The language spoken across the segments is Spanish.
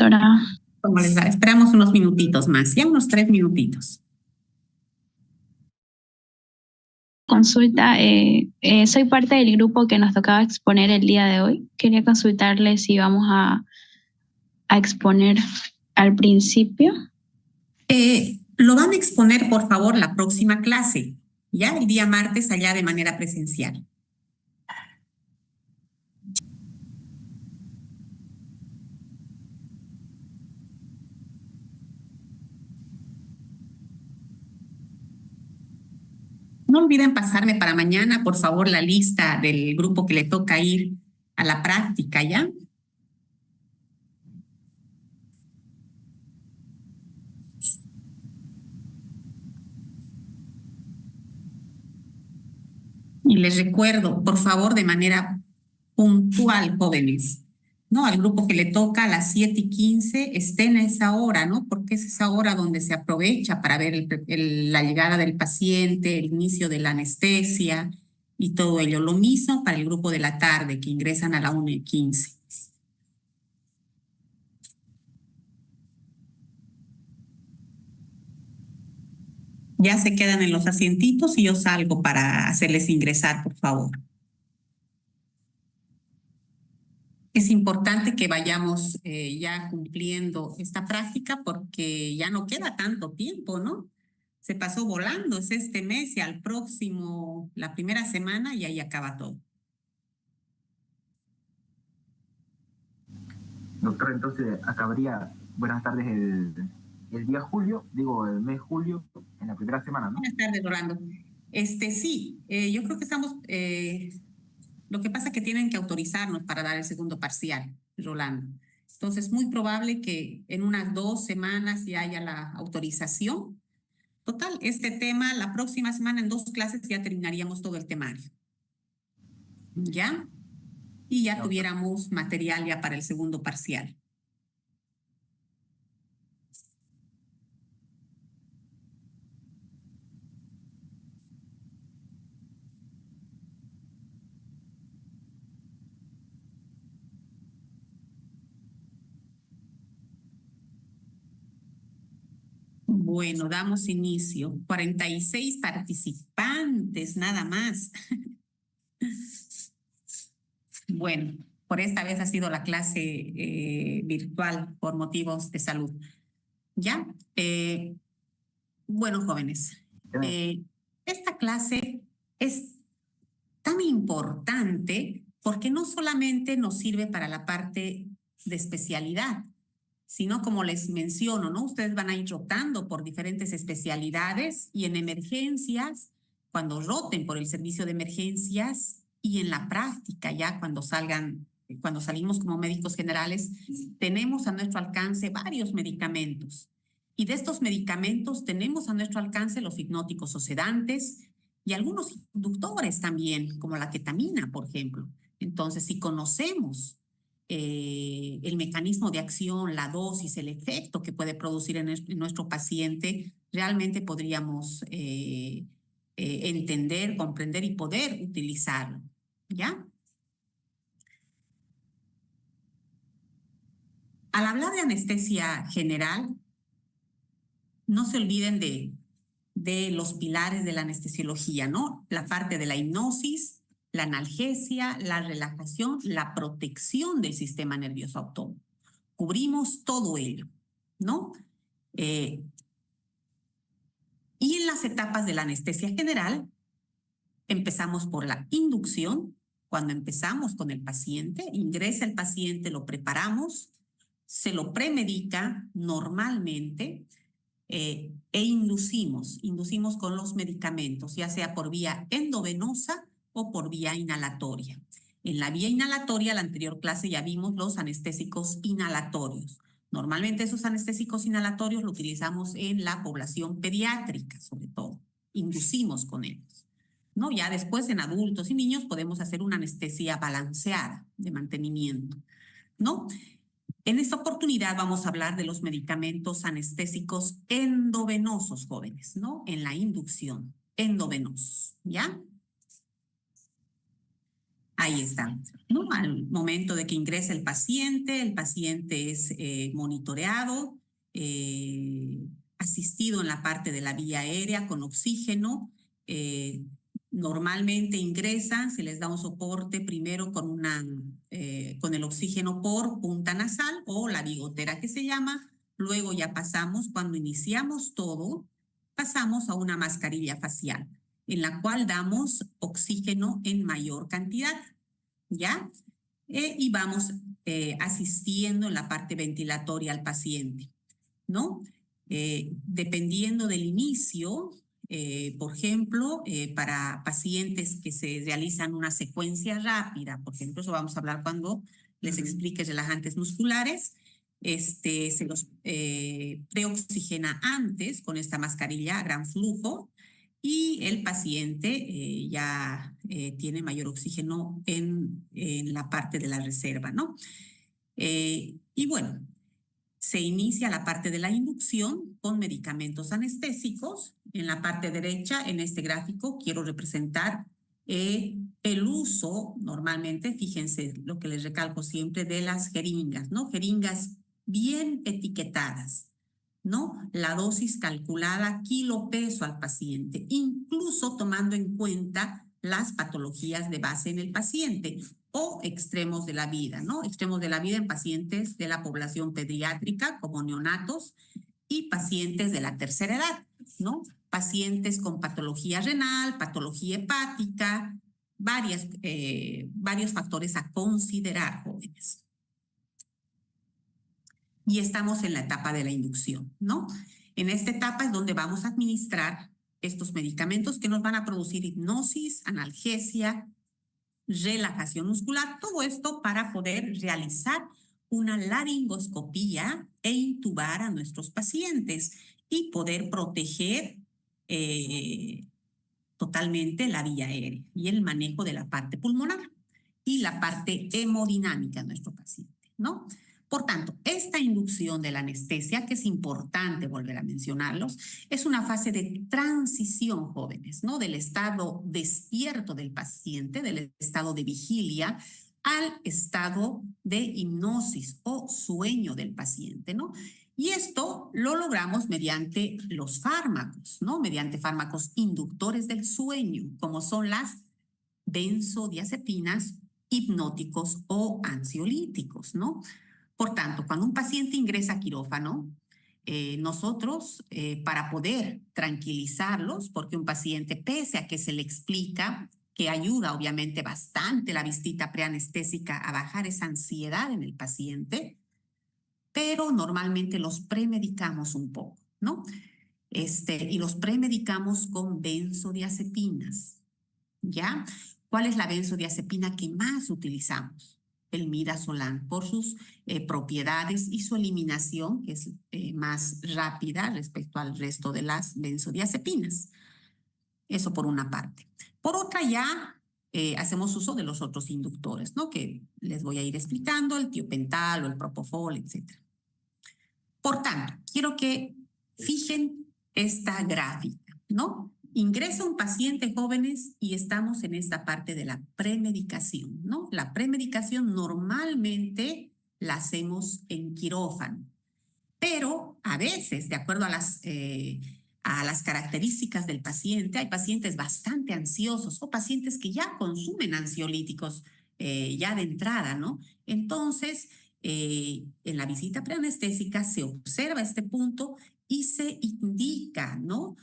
doctora. ¿Cómo les va? Esperamos unos minutitos más, ya unos 3 minutitos. Consulta, soy parte del grupo que nos tocaba exponer el día de hoy. Quería consultarle si vamos a exponer al principio. Lo van a exponer, por favor, la próxima clase, ya el día martes allá de manera presencial. No olviden pasarme para mañana, por favor, la lista del grupo que le toca ir a la práctica, ¿ya? Y les recuerdo, por favor, de manera puntual, jóvenes, ¿no? Al grupo que le toca a las 7:15, estén a esa hora, ¿no? Porque es esa hora donde se aprovecha para ver la llegada del paciente, el inicio de la anestesia y todo ello. Lo mismo para el grupo de la tarde, que ingresan a la 1:15. Ya se quedan en los asientitos y yo salgo para hacerles ingresar, por favor. Es importante que vayamos ya cumpliendo esta práctica porque ya no queda tanto tiempo, ¿no? Se pasó volando, es este mes y al próximo, la primera semana, y ahí acaba todo. Doctor, entonces acabaría, buenas tardes, el día julio, digo el mes julio, en la primera semana, ¿no? Buenas tardes, Rolando. Sí, yo creo que estamos, lo que pasa es que tienen que autorizarnos para dar el segundo parcial, Rolando. Entonces, muy probable que en unas 2 semanas ya haya la autorización. Total, este tema, la próxima semana en 2 clases ya terminaríamos todo el temario. ¿Ya? Y ya tuviéramos material ya para el segundo parcial. Bueno, damos inicio. 46 participantes, nada más. Bueno, por esta vez ha sido la clase virtual por motivos de salud. ¿Ya? Bueno, jóvenes, esta clase es tan importante porque no solamente nos sirve para la parte de especialidad, sino como les menciono, ¿no? Ustedes van a ir rotando por diferentes especialidades y en emergencias, cuando roten por el servicio de emergencias y en la práctica ya cuando salimos como médicos generales, tenemos a nuestro alcance varios medicamentos. Y de estos medicamentos tenemos a nuestro alcance los hipnóticos o sedantes y algunos inductores también, como la ketamina, por ejemplo. Entonces, si conocemos el mecanismo de acción, la dosis, el efecto que puede producir en nuestro paciente, realmente podríamos entender, comprender y poder utilizarlo. ¿Ya? Al hablar de anestesia general, no se olviden de los pilares de la anestesiología, ¿no? La parte de la hipnosis, la analgesia, la relajación, la protección del sistema nervioso autónomo. Cubrimos todo ello, ¿no? Y en las etapas de la anestesia general, empezamos por la inducción. Cuando empezamos con el paciente, ingresa el paciente, lo preparamos, se lo premedica normalmente e inducimos con los medicamentos, ya sea por vía endovenosa o por vía inhalatoria. En la vía inhalatoria, la anterior clase ya vimos los anestésicos inhalatorios. Normalmente esos anestésicos inhalatorios lo utilizamos en la población pediátrica, sobre todo. Inducimos con ellos, ¿no? Ya después en adultos y niños podemos hacer una anestesia balanceada de mantenimiento, ¿no? En esta oportunidad vamos a hablar de los medicamentos anestésicos endovenosos, jóvenes, ¿no? En la inducción, endovenosos, ¿ya? Ahí está, ¿no? Al momento de que ingresa el paciente es monitoreado, asistido en la parte de la vía aérea con oxígeno. Normalmente ingresan, se les da un soporte primero con el oxígeno por punta nasal o la bigotera que se llama. Luego ya pasamos, cuando iniciamos todo, pasamos a una mascarilla facial, en la cual damos oxígeno en mayor cantidad, ¿ya? Y vamos asistiendo en la parte ventilatoria al paciente, ¿no? Dependiendo del inicio, por ejemplo, para pacientes que se realizan una secuencia rápida, por ejemplo, eso vamos a hablar cuando les explique relajantes musculares, se los preoxigena antes con esta mascarilla a gran flujo y el paciente ya tiene mayor oxígeno en la parte de la reserva, ¿no? Y bueno, se inicia la parte de la inducción con medicamentos anestésicos. En la parte derecha, en este gráfico, quiero representar el uso, normalmente, fíjense lo que les recalco siempre, de las jeringas, ¿no? Jeringas bien etiquetadas, ¿no? La dosis calculada kilo peso al paciente, incluso tomando en cuenta las patologías de base en el paciente o extremos de la vida, ¿no? Extremos de la vida en pacientes de la población pediátrica como neonatos y pacientes de la tercera edad, ¿no? Pacientes con patología renal, patología hepática, varios factores a considerar, jóvenes. Y estamos en la etapa de la inducción, ¿no? En esta etapa es donde vamos a administrar estos medicamentos que nos van a producir hipnosis, analgesia, relajación muscular, todo esto para poder realizar una laringoscopía e intubar a nuestros pacientes y poder proteger totalmente la vía aérea y el manejo de la parte pulmonar y la parte hemodinámica de nuestro paciente, ¿no? Por tanto, esta inducción de la anestesia, que es importante volver a mencionarlos, es una fase de transición, jóvenes, ¿no? Del estado despierto del paciente, del estado de vigilia, al estado de hipnosis o sueño del paciente, ¿no? Y esto lo logramos mediante los fármacos, ¿no? Mediante fármacos inductores del sueño, como son las benzodiazepinas, hipnóticos o ansiolíticos, ¿no? Por tanto, cuando un paciente ingresa a quirófano, nosotros, para poder tranquilizarlos, porque un paciente, pese a que se le explica que ayuda obviamente bastante la visita preanestésica a bajar esa ansiedad en el paciente, pero normalmente los premedicamos un poco, ¿no? Y los premedicamos con benzodiazepinas, ¿ya? ¿Cuál es la benzodiazepina que más utilizamos? El midazolam, por sus propiedades y su eliminación, que es más rápida respecto al resto de las benzodiazepinas. Eso por una parte. Por otra, ya hacemos uso de los otros inductores, ¿no? Que les voy a ir explicando, el tiopental o el propofol, etc. Por tanto, quiero que fijen esta gráfica, ¿no? Ingresa un paciente, jóvenes, y estamos en esta parte de la premedicación, ¿no? La premedicación normalmente la hacemos en quirófano, pero a veces, de acuerdo a las características del paciente, hay pacientes bastante ansiosos o pacientes que ya consumen ansiolíticos ya de entrada, ¿no? Entonces, en la visita preanestésica se observa este punto y se indica, ¿no?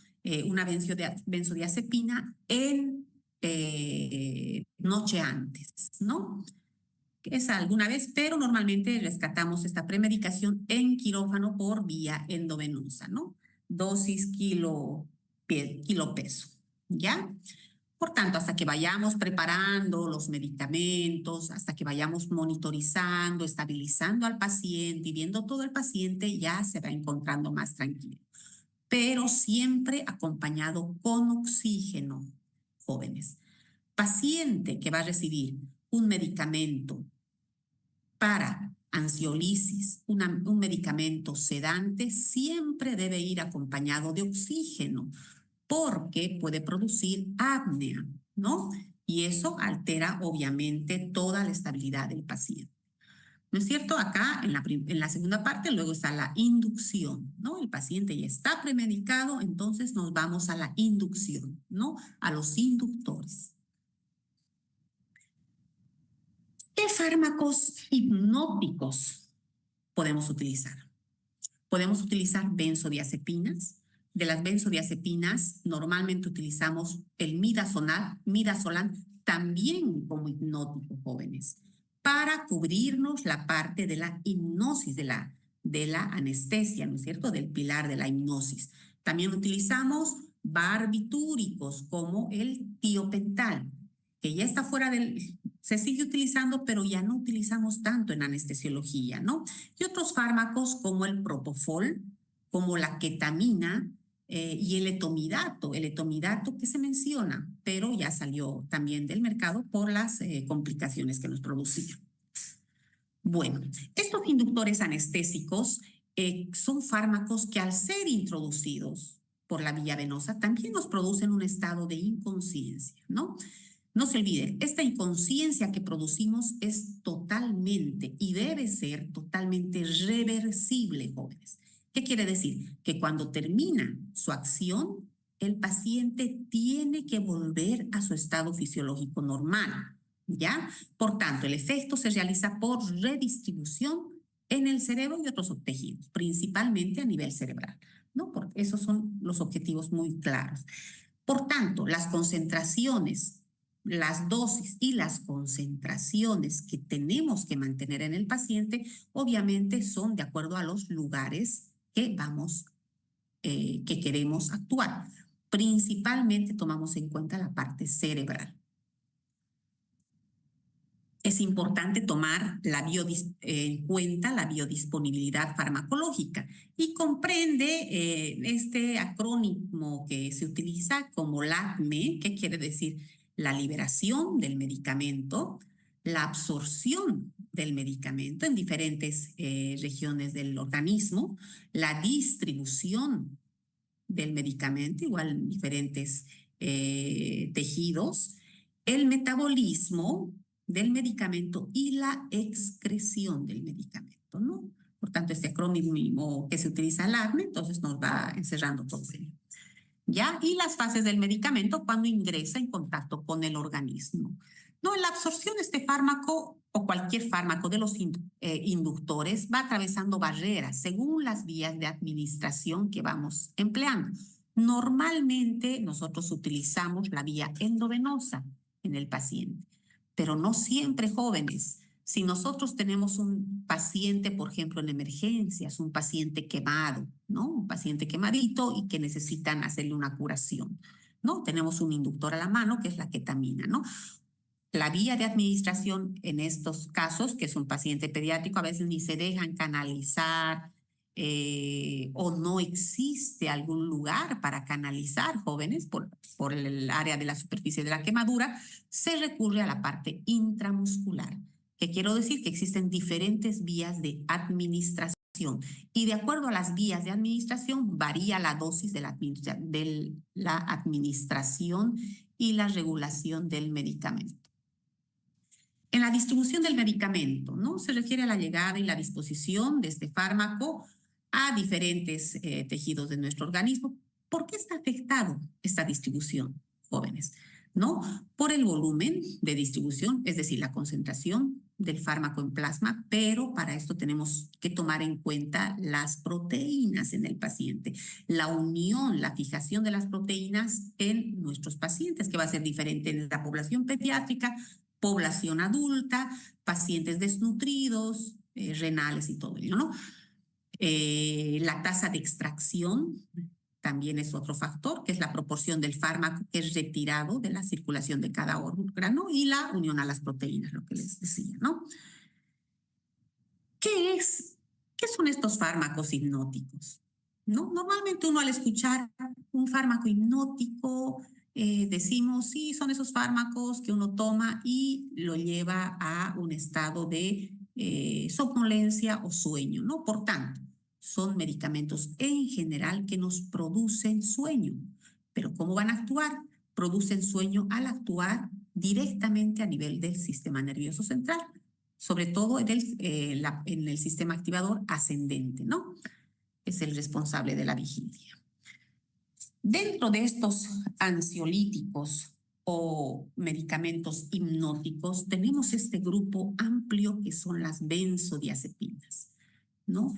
Una benzodiazepina en noche antes, ¿no? Es alguna vez, pero normalmente rescatamos esta premedicación en quirófano por vía endovenosa, ¿no? Dosis kilo peso, ¿ya? Por tanto, hasta que vayamos preparando los medicamentos, hasta que vayamos monitorizando, estabilizando al paciente y viendo todo el paciente, ya se va encontrando más tranquilo. Pero siempre acompañado con oxígeno, jóvenes. Paciente que va a recibir un medicamento para ansiolisis, un medicamento sedante, siempre debe ir acompañado de oxígeno, porque puede producir apnea, ¿no? y eso altera obviamente toda la estabilidad del paciente. ¿No es cierto? Acá en la segunda parte luego está la inducción, ¿no? El paciente ya está premedicado, entonces nos vamos a la inducción, ¿no? A los inductores. ¿Qué fármacos hipnóticos podemos utilizar? Podemos utilizar benzodiazepinas. De las benzodiazepinas normalmente utilizamos el midazolam, también como hipnótico, jóvenes, para cubrirnos la parte de la hipnosis, de la anestesia, ¿no es cierto?, del pilar de la hipnosis. También utilizamos barbitúricos como el tiopental, que ya está fuera del... Se sigue utilizando, pero ya no utilizamos tanto en anestesiología, ¿no? Y otros fármacos como el propofol, como la ketamina y el etomidato que se menciona, pero ya salió también del mercado por las complicaciones que nos producían. Bueno, estos inductores anestésicos son fármacos que al ser introducidos por la vía venosa también nos producen un estado de inconsciencia, ¿no? No se olviden, esta inconsciencia que producimos es totalmente y debe ser totalmente reversible, jóvenes. ¿Qué quiere decir? Que cuando termina su acción, el paciente tiene que volver a su estado fisiológico normal, ¿ya? Por tanto, el efecto se realiza por redistribución en el cerebro y otros tejidos, principalmente a nivel cerebral, ¿no? Porque esos son los objetivos muy claros. Por tanto, las concentraciones, las dosis y las concentraciones que tenemos que mantener en el paciente, obviamente son de acuerdo a los lugares que que queremos actuar. Principalmente tomamos en cuenta la parte cerebral. Es importante tomar en cuenta la biodisponibilidad farmacológica y comprende este acrónimo que se utiliza como LACME, que quiere decir la liberación del medicamento, la absorción del medicamento en diferentes regiones del organismo, la distribución del medicamento, igual en diferentes tejidos, el metabolismo del medicamento y la excreción del medicamento, ¿no? Por tanto, este acrónimo que se utiliza LACME, entonces nos va encerrando todo ello. ¿Ya? Y las fases del medicamento cuando ingresa en contacto con el organismo. No, en la absorción de este fármaco o cualquier fármaco de los inductores va atravesando barreras según las vías de administración que vamos empleando. Normalmente nosotros utilizamos la vía endovenosa en el paciente, pero no siempre, jóvenes. Si nosotros tenemos un paciente, por ejemplo, en emergencias, un paciente quemado, ¿no? Un paciente quemadito y que necesitan hacerle una curación, ¿no? Tenemos un inductor a la mano que es la ketamina, ¿no? La vía de administración en estos casos, que es un paciente pediátrico, a veces ni se dejan canalizar o no existe algún lugar para canalizar, jóvenes, por el área de la superficie de la quemadura, se recurre a la parte intramuscular. Que quiero decir que existen diferentes vías de administración y de acuerdo a las vías de administración varía la dosis de la administración y la regulación del medicamento. En la distribución del medicamento, ¿no? Se refiere a la llegada y la disposición de este fármaco a diferentes tejidos de nuestro organismo. ¿Por qué está afectado esta distribución, jóvenes? ¿No? Por el volumen de distribución, es decir, la concentración del fármaco en plasma, pero para esto tenemos que tomar en cuenta las proteínas en el paciente, la unión, la fijación de las proteínas en nuestros pacientes, que va a ser diferente en la población pediátrica, población adulta, pacientes desnutridos, renales y todo ello, ¿no? La tasa de extracción también es otro factor, que es la proporción del fármaco que es retirado de la circulación de cada órgano y la unión a las proteínas, lo que les decía, ¿no? ¿Qué son estos fármacos hipnóticos? ¿No? Normalmente uno al escuchar un fármaco hipnótico decimos, sí, son esos fármacos que uno toma y lo lleva a un estado de somnolencia o sueño, ¿no? Por tanto, son medicamentos en general que nos producen sueño. Pero ¿cómo van a actuar? Producen sueño al actuar directamente a nivel del sistema nervioso central, sobre todo en el sistema activador ascendente, ¿no? Es el responsable de la vigilia. Dentro de estos ansiolíticos o medicamentos hipnóticos, tenemos este grupo amplio que son las benzodiazepinas, ¿no?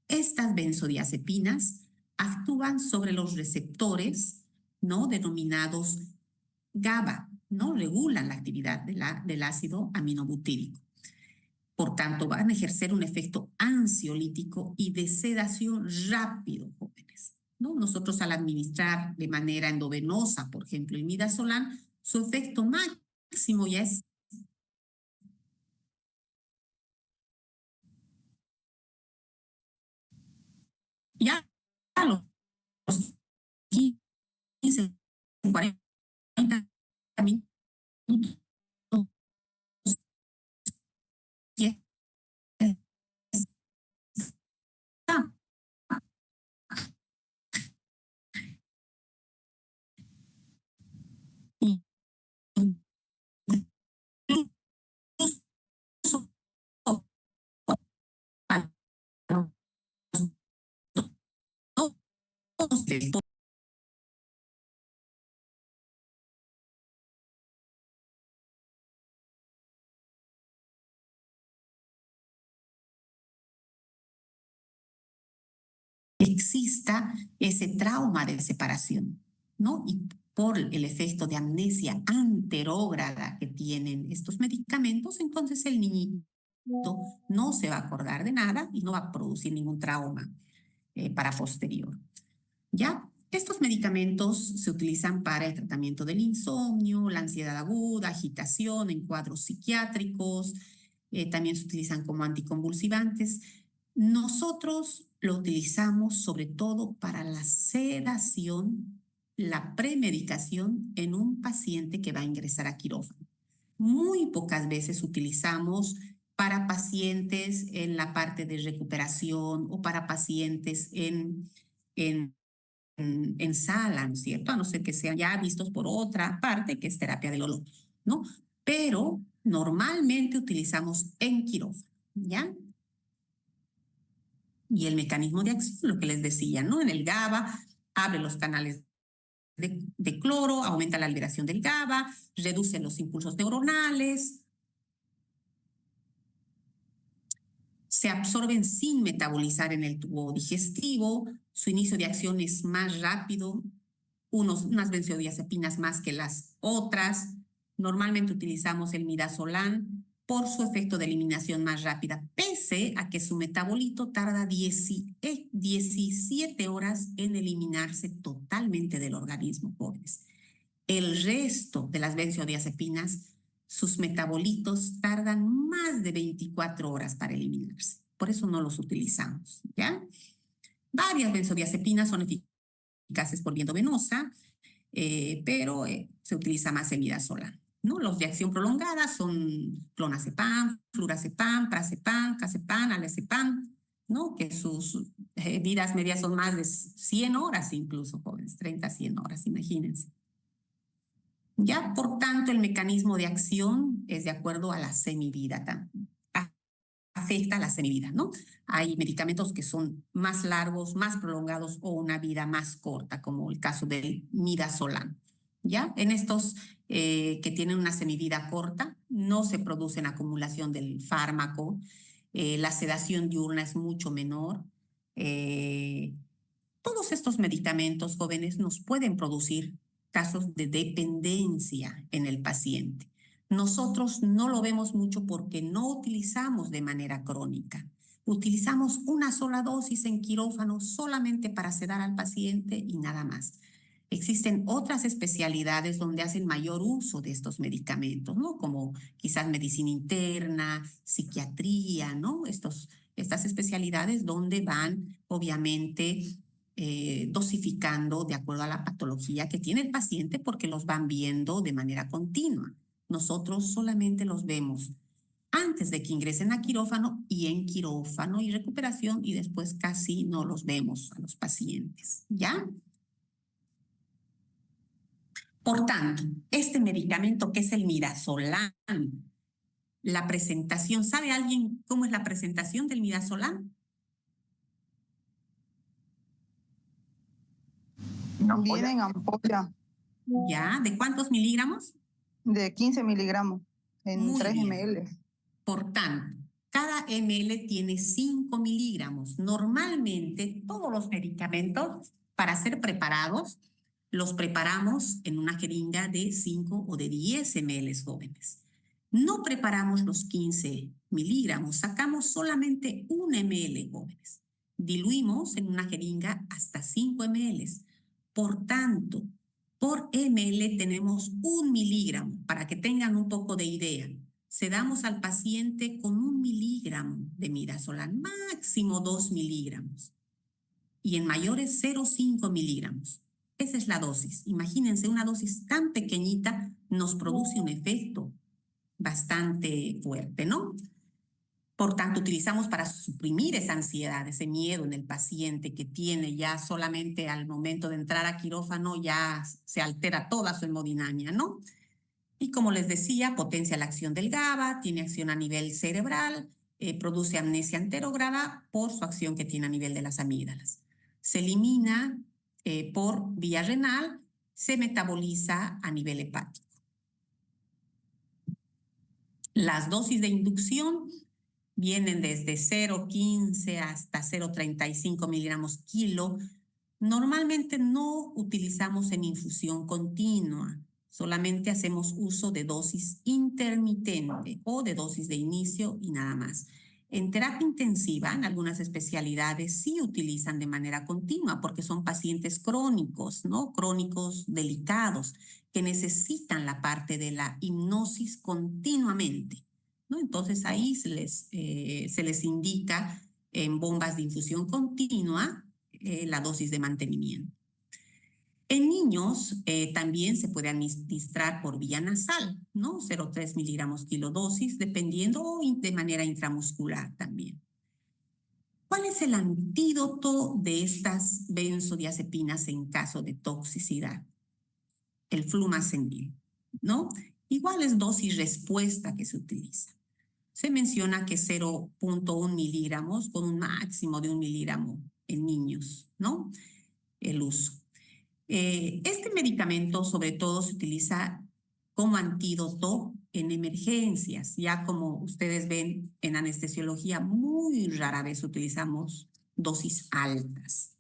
Estas benzodiazepinas actúan sobre los receptores, ¿no? Denominados GABA, ¿no? Regulan la actividad del ácido aminobutírico. Por tanto, van a ejercer un efecto ansiolítico y de sedación rápido, jóvenes, ¿no? Nosotros al administrar de manera endovenosa, por ejemplo, el midazolam, su efecto máximo ya es a los 15, 40 minutos. Exista ese trauma de separación, ¿no? Y por el efecto de amnesia anterógrada que tienen estos medicamentos, entonces el niñito no se va a acordar de nada y no va a producir ningún trauma para posterior. ¿Ya? Estos medicamentos se utilizan para el tratamiento del insomnio, la ansiedad aguda, agitación en cuadros psiquiátricos, también se utilizan como anticonvulsivantes. Nosotros lo utilizamos sobre todo para la sedación, la premedicación en un paciente que va a ingresar a quirófano. Muy pocas veces utilizamos para pacientes en la parte de recuperación o para pacientes en sala, ¿no es cierto? A no ser que sean ya vistos por otra parte, que es terapia del olor, ¿no? Pero normalmente utilizamos en quirófano, ¿ya? Y el mecanismo de acción, lo que les decía, ¿no? En el GABA, abre los canales de cloro, aumenta la liberación del GABA, reduce los impulsos neuronales, se absorben sin metabolizar en el tubo digestivo, su inicio de acción es más rápido, unas benzodiazepinas más que las otras. Normalmente utilizamos el midazolam por su efecto de eliminación más rápida, pese a que su metabolito tarda 17 horas en eliminarse totalmente del organismo, jóvenes. El resto de las benzodiazepinas, sus metabolitos tardan más de 24 horas para eliminarse. Por eso no los utilizamos, ¿ya? Varias benzodiazepinas son eficaces por vía endovenosa, pero se utiliza más el midazolam, ¿no? Los de acción prolongada son clonazepam, flurazepam, prazepam, cazepam, alazepam, ¿no? Que sus vidas medias son más de 100 horas incluso, jóvenes, 30 a 100 horas, imagínense. Ya, por tanto, el mecanismo de acción es de acuerdo a la semivida, afecta a la semivida, ¿no? Hay medicamentos que son más largos, más prolongados o una vida más corta, como el caso del midazolam. ¿Ya? En estos que tienen una semivida corta, no se produce acumulación del fármaco, la sedación diurna es mucho menor. Todos estos medicamentos, jóvenes, nos pueden producir casos de dependencia en el paciente. Nosotros no lo vemos mucho porque no utilizamos de manera crónica. Utilizamos una sola dosis en quirófano solamente para sedar al paciente y nada más. Existen otras especialidades donde hacen mayor uso de estos medicamentos, ¿no? Como quizás medicina interna, psiquiatría, ¿no? Estas especialidades donde van, obviamente, dosificando de acuerdo a la patología que tiene el paciente porque los van viendo de manera continua. Nosotros solamente los vemos antes de que ingresen a quirófano y en quirófano y recuperación y después casi no los vemos a los pacientes, ¿ya? Por tanto, este medicamento que es el midazolam, la presentación, ¿sabe alguien cómo es la presentación del midazolam? Viene en ampolla. ¿Ya? ¿De cuántos miligramos? De 15 miligramos en Muy 3 bien. ml. Por tanto, cada ml tiene 5 miligramos. Normalmente, todos los medicamentos, para ser preparados, los preparamos en una jeringa de 5 o de 10 ml, jóvenes. No preparamos los 15 miligramos, sacamos solamente 1 ml, jóvenes. Diluimos en una jeringa hasta 5 ml. Por tanto, por ml tenemos 1 miligramo, para que tengan un poco de idea. Sedamos al paciente con 1 miligramo de midazolam, máximo 2 miligramos. Y en mayores 0,5 miligramos. Esa es la dosis. Imagínense, una dosis tan pequeñita nos produce un efecto bastante fuerte, ¿no? Por tanto, utilizamos para suprimir esa ansiedad, ese miedo en el paciente que tiene ya solamente al momento de entrar a quirófano ya se altera toda su hemodinamia, ¿no? Y como les decía, potencia la acción del GABA, tiene acción a nivel cerebral, produce amnesia anterograda por su acción que tiene a nivel de las amígdalas. Se elimina por vía renal, se metaboliza a nivel hepático. Las dosis de inducción vienen desde 0,15 hasta 0,35 miligramos kilo. Normalmente no utilizamos en infusión continua. Solamente hacemos uso de dosis intermitente o de dosis de inicio y nada más. En terapia intensiva, en algunas especialidades sí utilizan de manera continua porque son pacientes crónicos, ¿no? Crónicos delicados que necesitan la parte de la hipnosis continuamente, ¿no? Entonces ahí se les indica en bombas de infusión continua la dosis de mantenimiento. En niños también se puede administrar por vía nasal, ¿no? 0,3 miligramos kilodosis, dependiendo, o de manera intramuscular también. ¿Cuál es el antídoto de estas benzodiazepinas en caso de toxicidad? El flumazenil, ¿no? Igual es dosis respuesta que se utiliza. Se menciona que 0,1 miligramos con un máximo de 1 miligramo en niños, ¿no? El uso. Este medicamento sobre todo se utiliza como antídoto en emergencias. Ya como ustedes ven en anestesiología, muy rara vez utilizamos dosis altas.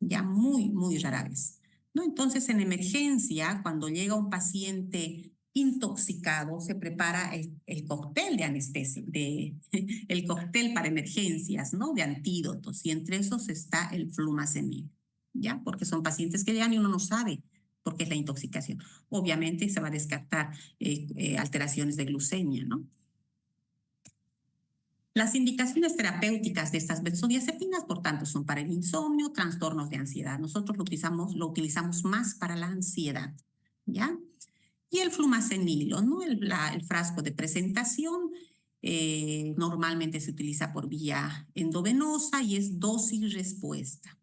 Ya muy rara vez, ¿no? Entonces en emergencia, cuando llega un paciente intoxicado, se prepara el cóctel de anestesia, el cóctel para emergencias, ¿no? De antídotos, y entre esos está el flumazenil. ¿Ya? Porque son pacientes que llegan y uno no sabe por qué es la intoxicación. Obviamente se va a descartar alteraciones de glucemia, ¿no? Las indicaciones terapéuticas de estas benzodiazepinas, por tanto, son para el insomnio, trastornos de ansiedad. Nosotros lo utilizamos más para la ansiedad, ¿ya? Y el flumazenilo, ¿no? El frasco de presentación normalmente se utiliza por vía endovenosa y es dosis respuesta.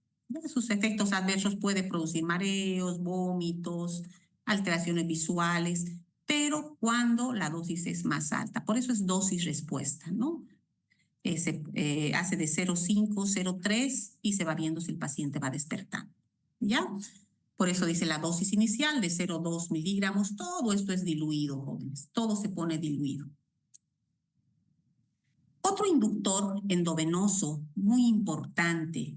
Sus efectos adversos pueden producir mareos, vómitos, alteraciones visuales, pero cuando la dosis es más alta. Por eso es dosis respuesta, ¿no? Se hace de 0,5, 0,3 y se va viendo si el paciente va despertando, ¿ya? Por eso dice la dosis inicial de 0,2 miligramos. Todo esto es diluido, jóvenes. Todo se pone diluido. Otro inductor endovenoso muy importante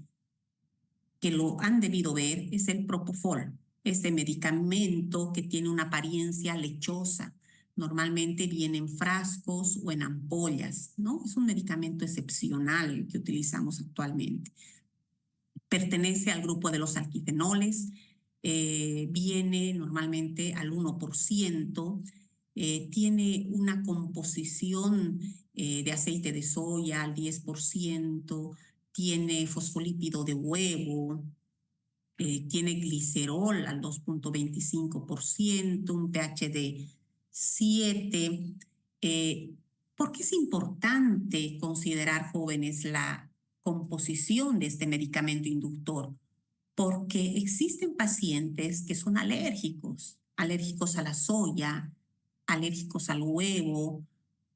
que lo han debido ver es el propofol, este medicamento que tiene una apariencia lechosa. Normalmente viene en frascos o en ampollas, ¿no? Es un medicamento excepcional que utilizamos actualmente. Pertenece al grupo de los alquifenoles, viene normalmente al 1%, tiene una composición de aceite de soya al 10%, tiene fosfolípido de huevo, tiene glicerol al 2,25%, un pH de 7. ¿Por qué es importante considerar, jóvenes, la composición de este medicamento inductor? Porque existen pacientes que son alérgicos alérgicos a la soya, alérgicos al huevo.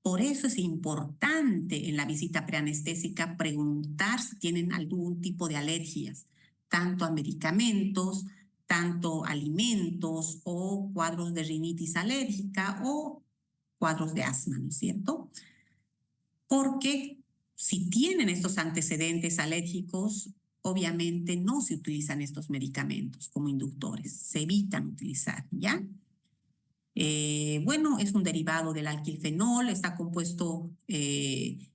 Por eso es importante en la visita preanestésica preguntar si tienen algún tipo de alergias, tanto a medicamentos, tanto a alimentos o cuadros de rinitis alérgica o cuadros de asma, ¿no es cierto? Porque si tienen estos antecedentes alérgicos, obviamente no se utilizan estos medicamentos como inductores, se evitan utilizar, ¿ya? Bueno, es un derivado del alquilfenol, está compuesto, es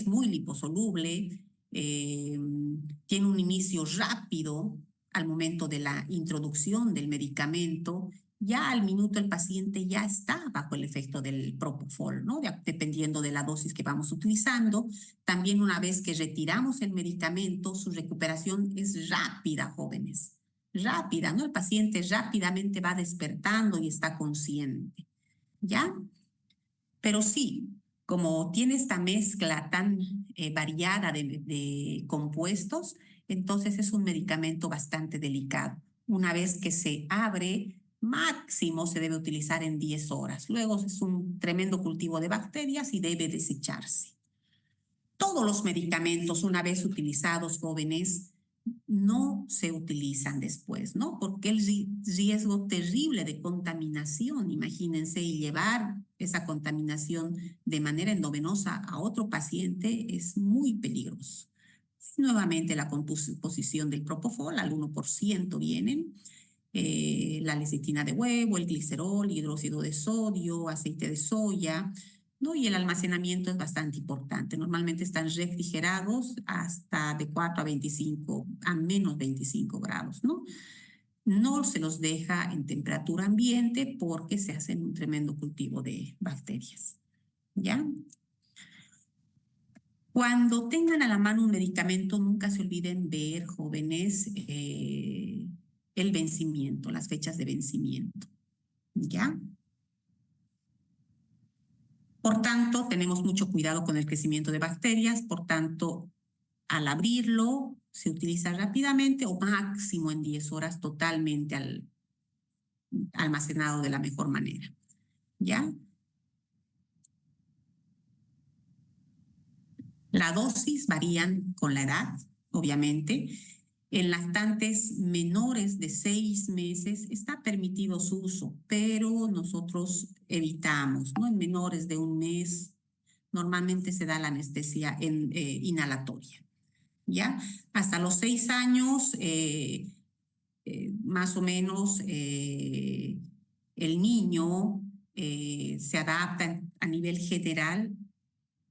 muy liposoluble, tiene un inicio rápido al momento de la introducción del medicamento. Ya al minuto el paciente ya está bajo el efecto del propofol, ¿no? Dependiendo de la dosis que vamos utilizando. También una vez que retiramos el medicamento, su recuperación es rápida, jóvenes. Rápida, ¿no? El paciente rápidamente va despertando y está consciente, ¿ya? Pero sí, como tiene esta mezcla tan variada de compuestos, entonces es un medicamento bastante delicado. Una vez que se abre, máximo se debe utilizar en 10 horas. Luego es un tremendo cultivo de bacterias y debe desecharse. Todos los medicamentos, una vez utilizados, jóvenes, no se utilizan después, ¿no? Porque el riesgo terrible de contaminación, imagínense, y llevar esa contaminación de manera endovenosa a otro paciente es muy peligroso. Nuevamente la composición del propofol, al 1% vienen, la lecitina de huevo, el glicerol, hidróxido de sodio, aceite de soya, ¿no? Y el almacenamiento es bastante importante. Normalmente están refrigerados hasta de 4 a 25, a menos 25 grados, ¿no? No se los deja en temperatura ambiente porque se hace un tremendo cultivo de bacterias, ¿ya? Cuando tengan a la mano un medicamento, nunca se olviden ver, jóvenes, el vencimiento, las fechas de vencimiento, ¿ya? Por tanto, tenemos mucho cuidado con el crecimiento de bacterias, por tanto, al abrirlo, se utiliza rápidamente o máximo en 10 horas totalmente almacenado de la mejor manera, ¿ya? La dosis varían con la edad, obviamente. En lactantes menores de 6 meses está permitido su uso, pero nosotros evitamos, ¿no? En menores de 1 mes normalmente se da la anestesia inhalatoria, ¿ya? Hasta los 6 años, más o menos, el niño se adapta a nivel general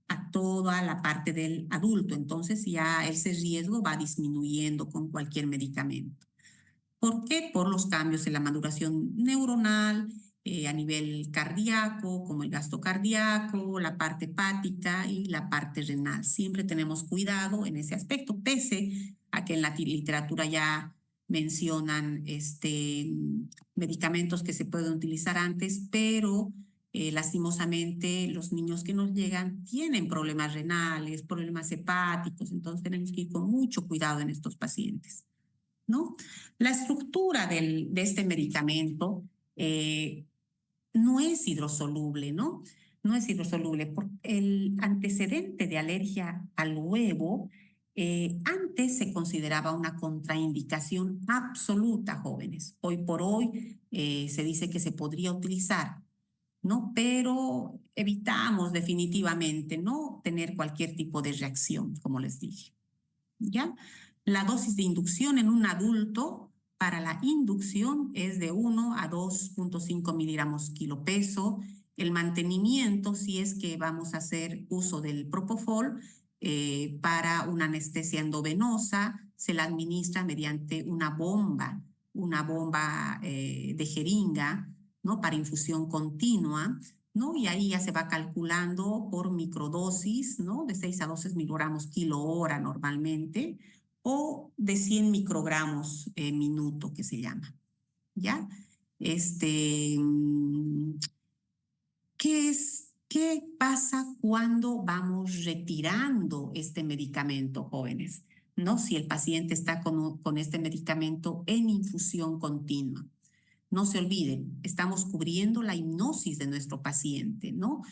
a toda la parte del adulto. Entonces ya ese riesgo va disminuyendo con cualquier medicamento. ¿Por qué? Por los cambios en la maduración neuronal, a nivel cardíaco, como el gasto cardíaco, la parte hepática y la parte renal. Siempre tenemos cuidado en ese aspecto, pese a que en la literatura ya mencionan medicamentos que se pueden utilizar antes, pero lastimosamente los niños que nos llegan tienen problemas renales, problemas hepáticos, entonces tenemos que ir con mucho cuidado en estos pacientes, ¿no? La estructura de este medicamento no es hidrosoluble, ¿no? No es hidrosoluble. Por el antecedente de alergia al huevo, antes se consideraba una contraindicación absoluta, jóvenes. Hoy por hoy se dice que se podría utilizar, ¿no? Pero evitamos definitivamente no tener cualquier tipo de reacción, como les dije, ¿ya? La dosis de inducción en un adulto para la inducción es de 1 a 2.5 miligramos kilo peso. El mantenimiento, si es que vamos a hacer uso del propofol, para una anestesia endovenosa, se la administra mediante una bomba de jeringa, ¿no? Para infusión continua, ¿no? Y ahí ya se va calculando por microdosis, ¿no? De 6 a 12 miligramos kilo hora normalmente, o de 100 microgramos minuto, que se llama, ¿ya? ¿Qué pasa cuando vamos retirando este medicamento, jóvenes? ¿No? Si el paciente está con este medicamento en infusión continua. No se olviden, estamos cubriendo la hipnosis de nuestro paciente, ¿no?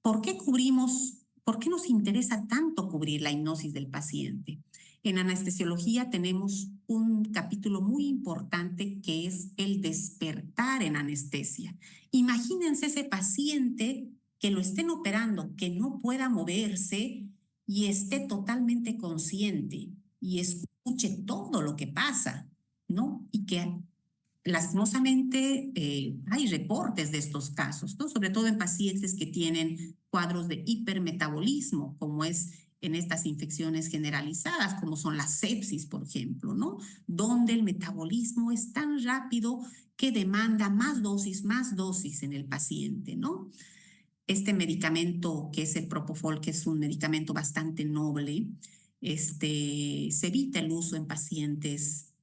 ¿Por qué nos interesa tanto cubrir la hipnosis del paciente? En anestesiología tenemos un capítulo muy importante que es el despertar en anestesia. Imagínense ese paciente que lo estén operando, que no pueda moverse y esté totalmente consciente y escuche todo lo que pasa, ¿no? Y que lastimosamente hay reportes de estos casos, ¿no? Sobre todo en pacientes que tienen cuadros de hipermetabolismo, como es en estas infecciones generalizadas, como son las sepsis, por ejemplo, ¿no? Donde el metabolismo es tan rápido que demanda más dosis en el paciente, ¿no? Este medicamento que es el Propofol, que es un medicamento bastante noble, se evita el uso en pacientes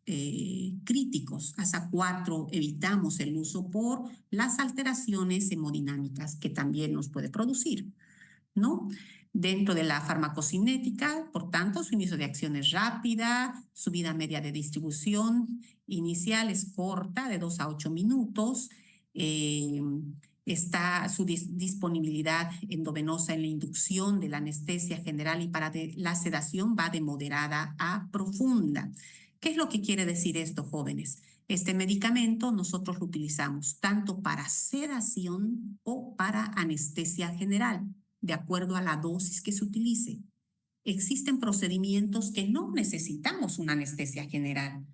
críticos. Hasta 4 evitamos el uso por las alteraciones hemodinámicas que también nos puede producir, ¿no? Dentro de la farmacocinética, por tanto, su inicio de acción es rápida, su vida media de distribución inicial es corta, de 2 a 8 minutos, está su disponibilidad endovenosa en la inducción de la anestesia general y para la sedación va de moderada a profunda. ¿Qué es lo que quiere decir esto, jóvenes? Este medicamento nosotros lo utilizamos tanto para sedación o para anestesia general, de acuerdo a la dosis que se utilice. Existen procedimientos que no necesitamos una anestesia general.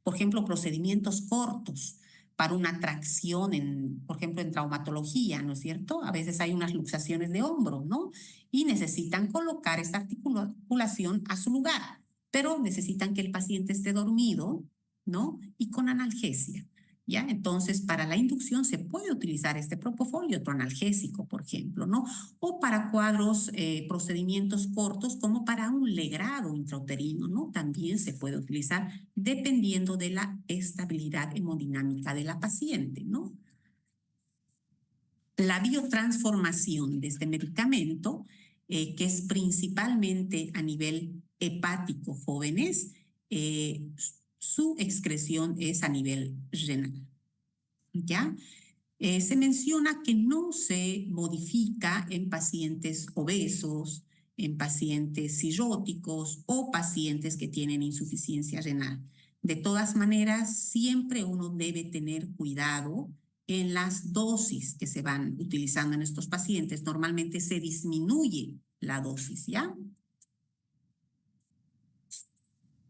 Por ejemplo, procedimientos cortos para una tracción, por ejemplo, en traumatología, ¿no es cierto? A veces hay unas luxaciones de hombro, ¿no? Y necesitan colocar esta articulación a su lugar, pero necesitan que el paciente esté dormido, ¿no? Y con analgesia, ¿ya? Entonces, para la inducción se puede utilizar este Propofol y otro analgésico, por ejemplo, ¿no? O para cuadros, procedimientos cortos, como para un legrado intrauterino, ¿no? También se puede utilizar dependiendo de la estabilidad hemodinámica de la paciente, ¿no? La biotransformación de este medicamento, que es principalmente a nivel hepático, jóvenes, su excreción es a nivel renal, ¿ya? Se menciona que no se modifica en pacientes obesos, en pacientes cirróticos o pacientes que tienen insuficiencia renal. De todas maneras, siempre uno debe tener cuidado en las dosis que se van utilizando en estos pacientes. Normalmente se disminuye la dosis, ¿ya?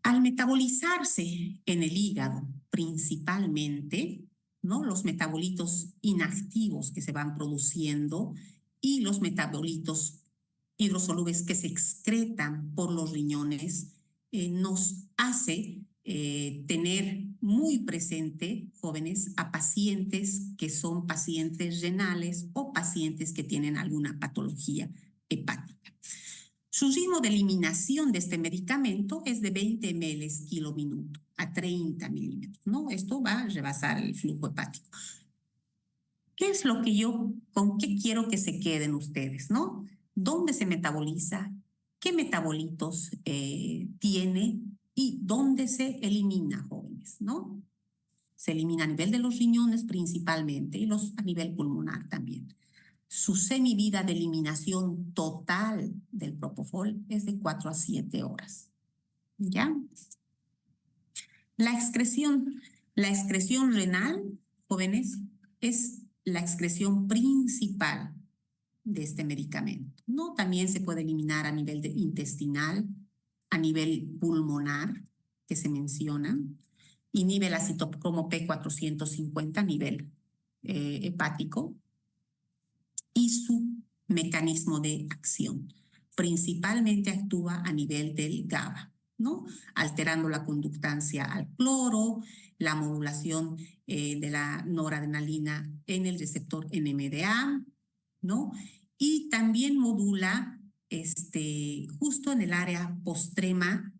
Al metabolizarse en el hígado, principalmente, ¿no? Los metabolitos inactivos que se van produciendo y los metabolitos hidrosolubles que se excretan por los riñones, nos hace tener muy presente, jóvenes, a pacientes que son pacientes renales o pacientes que tienen alguna patología hepática. Su ritmo de eliminación de este medicamento es de 20 ml kilo minuto a 30 milímetros, ¿no? Esto va a rebasar el flujo hepático. ¿Qué es lo que con qué quiero que se queden ustedes, ¿no? ¿Dónde se metaboliza? ¿Qué metabolitos tiene? ¿Y dónde se elimina, jóvenes, ¿no? Se elimina a nivel de los riñones principalmente y a nivel pulmonar también. Su semivida de eliminación total del Propofol es de 4 a 7 horas, ¿ya? La excreción renal, jóvenes, es la excreción principal de este medicamento, ¿no? También se puede eliminar a nivel intestinal, a nivel pulmonar, que se menciona, inhibe la citocromo P450 a nivel hepático, y su mecanismo de acción. Principalmente actúa a nivel del GABA, ¿no? Alterando la conductancia al cloro, la modulación de la noradrenalina en el receptor NMDA, ¿no? Y también modula justo en el área postrema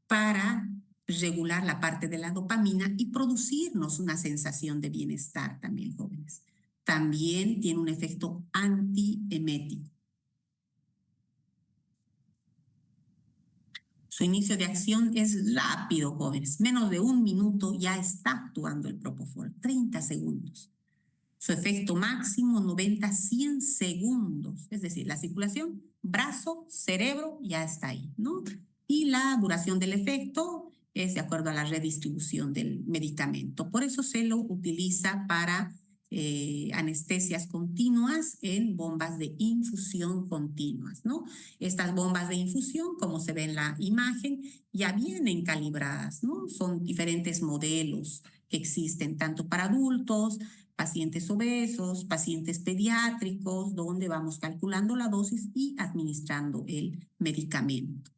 para regular la parte de la dopamina y producirnos una sensación de bienestar también, jóvenes. También tiene un efecto antiemético. Su inicio de acción es rápido, jóvenes. Menos de 1 minuto ya está actuando el Propofol, 30 segundos. Su efecto máximo, 90-100 segundos. Es decir, la circulación, brazo, cerebro, ya está ahí, ¿no? Y la duración del efecto es de acuerdo a la redistribución del medicamento. Por eso se lo utiliza para anestesias continuas en bombas de infusión continuas, ¿no? Estas bombas de infusión, como se ve en la imagen, ya vienen calibradas, ¿no? Son diferentes modelos que existen tanto para adultos, pacientes obesos, pacientes pediátricos, donde vamos calculando la dosis y administrando el medicamento.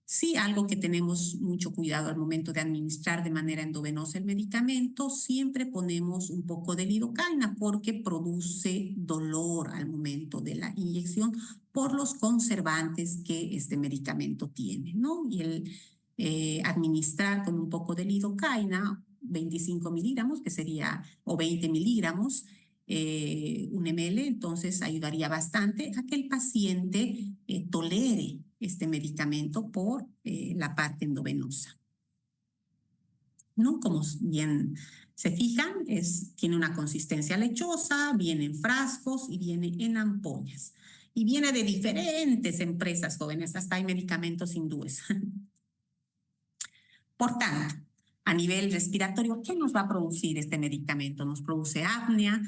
Sí, algo que tenemos mucho cuidado al momento de administrar de manera endovenosa el medicamento, siempre ponemos un poco de lidocaína porque produce dolor al momento de la inyección por los conservantes que este medicamento tiene, ¿no? Y el administrar con un poco de lidocaína, 25 miligramos, que sería, o 20 miligramos, 1 ml, entonces ayudaría bastante a que el paciente tolere este medicamento por la parte endovenosa. ¿No? Como bien se fijan, tiene una consistencia lechosa, viene en frascos y viene en ampollas. Y viene de diferentes empresas, jóvenes, hasta hay medicamentos hindúes. Por tanto, a nivel respiratorio, ¿qué nos va a producir este medicamento? Nos produce apnea.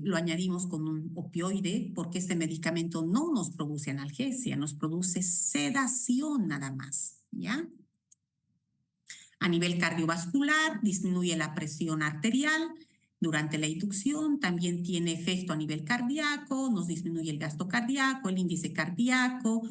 Lo añadimos con un opioide porque este medicamento no nos produce analgesia, nos produce sedación nada más, ¿ya? A nivel cardiovascular, disminuye la presión arterial durante la inducción, también tiene efecto a nivel cardíaco, nos disminuye el gasto cardíaco, el índice cardíaco,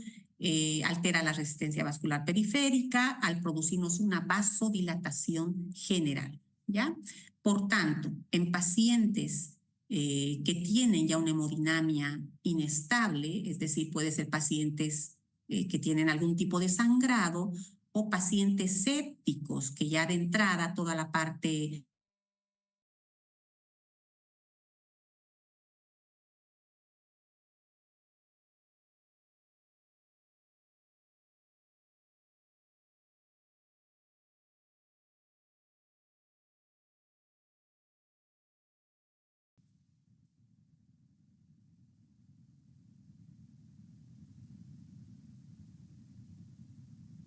altera la resistencia vascular periférica al producirnos una vasodilatación general, ¿ya? Por tanto, en pacientes que tienen ya una hemodinamia inestable, es decir, puede ser pacientes que tienen algún tipo de sangrado o pacientes sépticos que ya de entrada toda la parte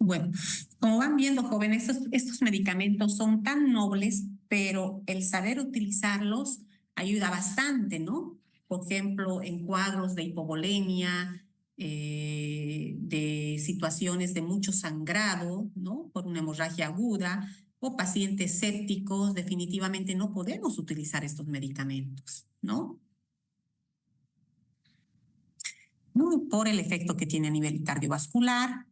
Bueno, como van viendo, jóvenes, estos medicamentos son tan nobles, pero el saber utilizarlos ayuda bastante, ¿no? Por ejemplo, en cuadros de hipovolemia, de situaciones de mucho sangrado, ¿no? Por una hemorragia aguda, o pacientes sépticos, definitivamente no podemos utilizar estos medicamentos, ¿no? Por el efecto que tiene a nivel cardiovascular.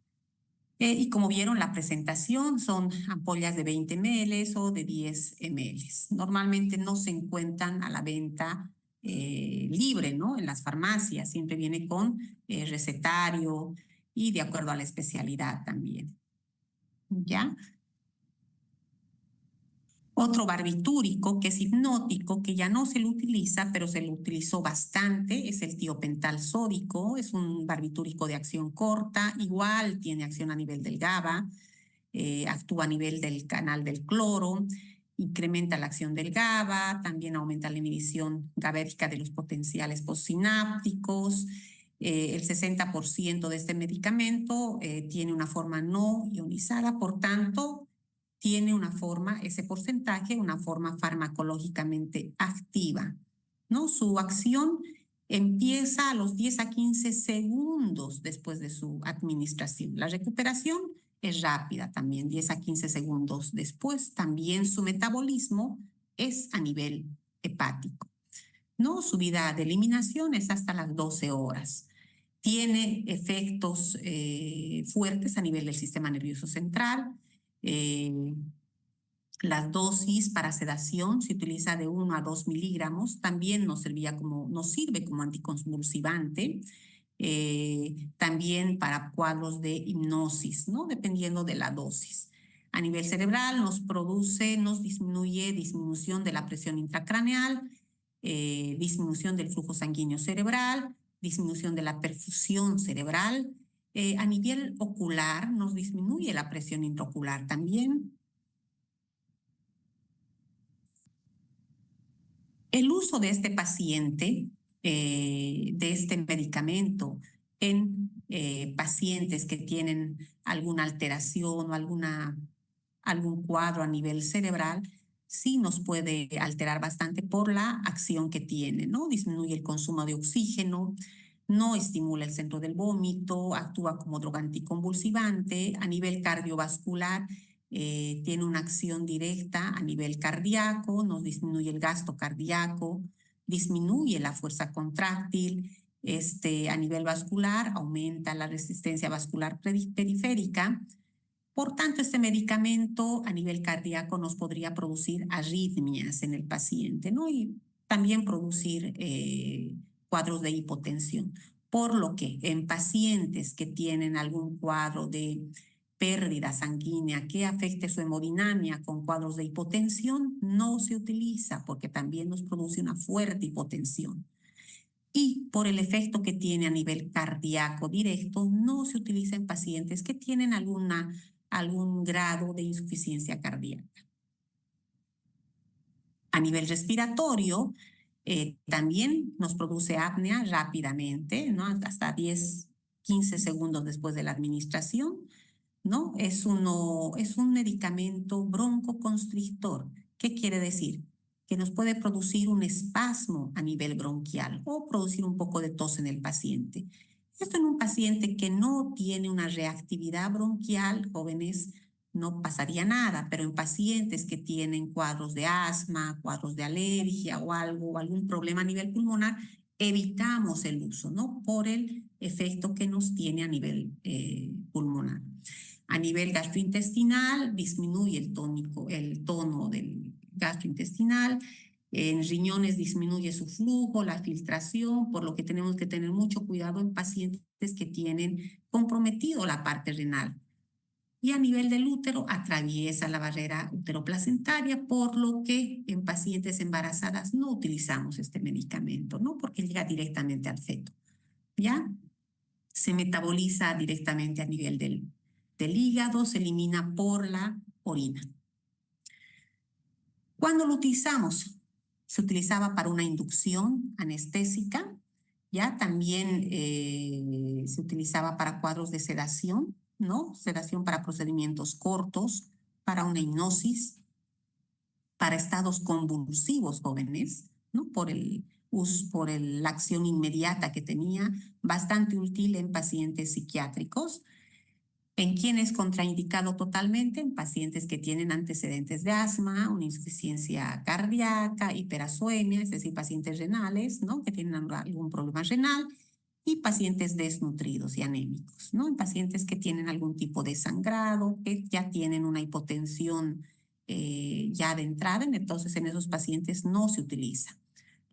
Y como vieron la presentación, son ampollas de 20 ml o de 10 ml. Normalmente no se encuentran a la venta libre, ¿no? En las farmacias, siempre viene con recetario y de acuerdo a la especialidad también. ¿Ya? Otro barbitúrico que es hipnótico, que ya no se lo utiliza, pero se lo utilizó bastante, es el tiopental sódico. Es un barbitúrico de acción corta, igual tiene acción a nivel del GABA, actúa a nivel del canal del cloro, incrementa la acción del GABA, también aumenta la inhibición GABérgica de los potenciales postsinápticos. El 60% de este medicamento tiene una forma no ionizada, por tanto, tiene una forma, ese porcentaje, una forma farmacológicamente activa, ¿no? Su acción empieza a los 10 a 15 segundos después de su administración. La recuperación es rápida también, 10 a 15 segundos después. También su metabolismo es a nivel hepático, ¿no? Su vida de eliminación es hasta las 12 horas. Tiene efectos fuertes a nivel del sistema nervioso central. Las dosis para sedación se utiliza de 1 a 2 miligramos, también nos sirve como anticonvulsivante, también para cuadros de hipnosis, ¿no? Dependiendo de la dosis. A nivel cerebral nos disminuye disminución de la presión intracraneal, disminución del flujo sanguíneo cerebral, disminución de la perfusión cerebral, A nivel ocular nos disminuye la presión intraocular también. El uso de este paciente, de este medicamento en pacientes que tienen alguna alteración o algún cuadro a nivel cerebral, sí nos puede alterar bastante por la acción que tiene, ¿no? Disminuye el consumo de oxígeno, no estimula el centro del vómito, actúa como droga anticonvulsivante. A nivel cardiovascular, tiene una acción directa a nivel cardíaco, nos disminuye el gasto cardíaco, disminuye la fuerza contráctil. A nivel vascular, aumenta la resistencia vascular periférica. Por tanto, este medicamento a nivel cardíaco nos podría producir arritmias en el paciente, ¿no? Y también producir cuadros de hipotensión. Por lo que en pacientes que tienen algún cuadro de pérdida sanguínea que afecte su hemodinamia con cuadros de hipotensión, no se utiliza porque también nos produce una fuerte hipotensión. Y por el efecto que tiene a nivel cardíaco directo, no se utiliza en pacientes que tienen algún grado de insuficiencia cardíaca. A nivel respiratorio, también nos produce apnea rápidamente, ¿no? Hasta 10, 15 segundos después de la administración, ¿no? Es un medicamento broncoconstrictor. ¿Qué quiere decir? Que nos puede producir un espasmo a nivel bronquial o producir un poco de tos en el paciente. Esto en un paciente que no tiene una reactividad bronquial, jóvenes, no pasaría nada, pero en pacientes que tienen cuadros de asma, cuadros de alergia o algún problema a nivel pulmonar, evitamos el uso, ¿no? Por el efecto que nos tiene a nivel pulmonar. A nivel gastrointestinal, disminuye el tono del gastrointestinal. En riñones disminuye su flujo, la filtración, por lo que tenemos que tener mucho cuidado en pacientes que tienen comprometido la parte renal. Y a nivel del útero, atraviesa la barrera uteroplacentaria, por lo que en pacientes embarazadas no utilizamos este medicamento, ¿no? Porque llega directamente al feto, ¿ya? Se metaboliza directamente a nivel del hígado, se elimina por la orina. Cuando lo utilizamos, se utilizaba para una inducción anestésica, ya también se utilizaba para cuadros de sedación, ¿no? Sedación para procedimientos cortos, para una hipnosis, para estados convulsivos jóvenes, ¿no? Por la acción inmediata que tenía, bastante útil en pacientes psiquiátricos. ¿En quién es contraindicado totalmente? En pacientes que tienen antecedentes de asma, una insuficiencia cardíaca, hiperazoemia, es decir, pacientes renales, ¿no? Que tienen algún problema renal, y pacientes desnutridos y anémicos, ¿no? En pacientes que tienen algún tipo de sangrado, que ya tienen una hipotensión ya de entrada, entonces en esos pacientes no se utiliza.